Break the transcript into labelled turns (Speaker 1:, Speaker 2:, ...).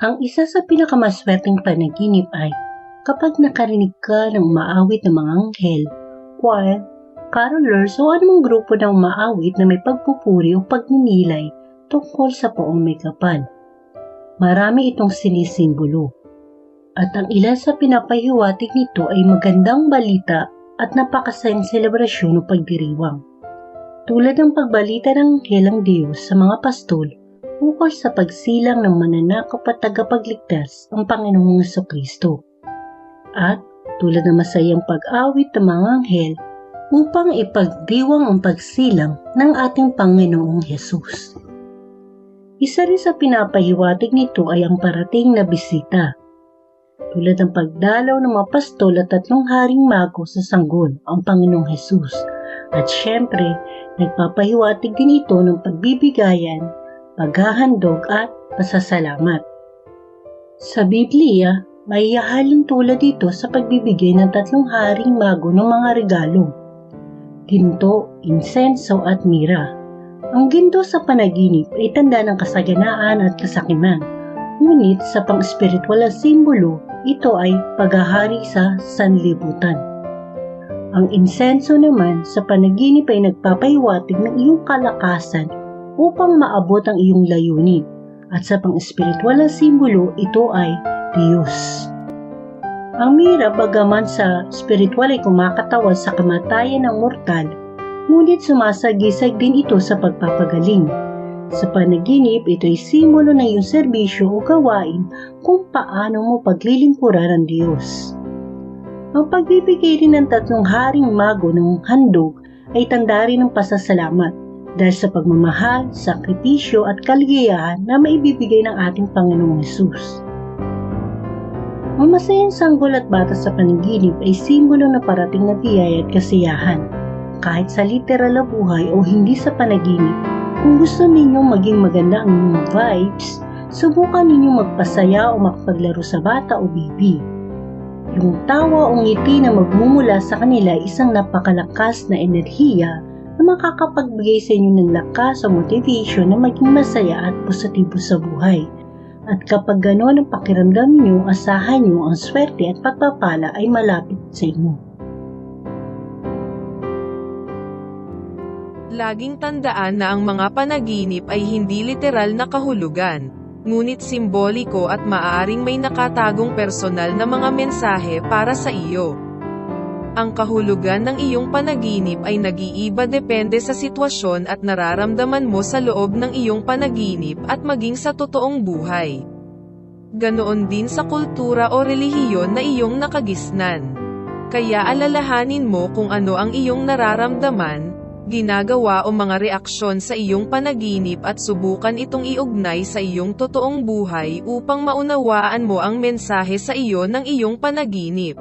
Speaker 1: Ang isa sa pinakamaswerteng panaginip ay kapag nakarinig ka ng umaawit ng mga anghel, choir, carolers o anumang grupo ng umaawit na may pagpupuri o pagninilay tungkol sa poong may kapal. Marami itong sinisimbolo. At ang ilan sa pinapahiwatig nito ay magandang balita at napakasayang selebrasyon o pagdiriwang. Tulad ng pagbalita ng anghelang Diyos sa mga pastol ukol sa pagsilang ng mananakop at tagapagligtas ang Panginoong Jesucristo. At tulad ng masayang pag-awit ng mga anghel upang ipagdiwang ang pagsilang ng ating Panginoong Hesus. Isa rin sa pinapahiwatig nito ay ang parating na bisita. Tulad ng pagdalaw ng mga pastol at 3 haring mago sa sanggol ang Panginoong Hesus. At syempre, nagpapahiwatig din ito ng pagbibigayan, paghahandog at pasasalamat. Sa Biblia, may hahalin tulad dito sa pagbibigay ng 3 haring mago ng mga regalo, ginto, insenso at mira. Ang ginto sa panaginip ay tanda ng kasaganaan at kasakiman, ngunit sa pang-espiritual na simbolo, ito ay paghahari sa sanlibutan. Ang insenso naman sa panaginip ay nagpapahiwatig ng iyong kalakasan upang maabot ang iyong layunin, at sa pang-espiritual na simbolo, ito ay Diyos. Ang mira, bagaman sa espiritual ay kumakatawag sa kamatayan ng mortal, ngunit sumasagisag din ito sa pagpapagaling. Sa panaginip, ito ay simbolo ng iyong serbisyo o gawain kung paano mo paglilingkuran ang Diyos. Ang pagbibigay rin ng 3 haring mago ng handog ay tanda rin ng pasasalamat dahil sa pagmamahal, sakripisyo at kaligayahan na maibibigay ng ating Panginoong Hesus. Ang masayang sanggol at bata sa panaginip ay simbolo na parating na biyaya at kasiyahan. Kahit sa literal na buhay o hindi sa panaginip, kung gusto ninyong maging maganda ang inyong vibes, subukan ninyong magpasaya o makapaglaro sa bata o baby. Yung tawa o ngiti na magmumula sa kanila ay isang napakalakas na enerhiya na makakapagbigay sa inyo ng lakas o motivation na maging masaya at positibo sa buhay. At kapag gano'n ang pakiramdam niyo, asahan niyo ang swerte at pagpapala ay malapit sa inyo.
Speaker 2: Laging tandaan na ang mga panaginip ay hindi literal na kahulugan, ngunit simboliko at maaaring may nakatagong personal na mga mensahe para sa iyo. Ang kahulugan ng iyong panaginip ay nag-iiba depende sa sitwasyon at nararamdaman mo sa loob ng iyong panaginip at maging sa totoong buhay. Ganoon din sa kultura o relihiyon na iyong nakagisnan. Kaya alalahanin mo kung ano ang iyong nararamdaman, ginagawa o mga reaksyon sa iyong panaginip at subukan itong iugnay sa iyong totoong buhay upang maunawaan mo ang mensahe sa iyo ng iyong panaginip.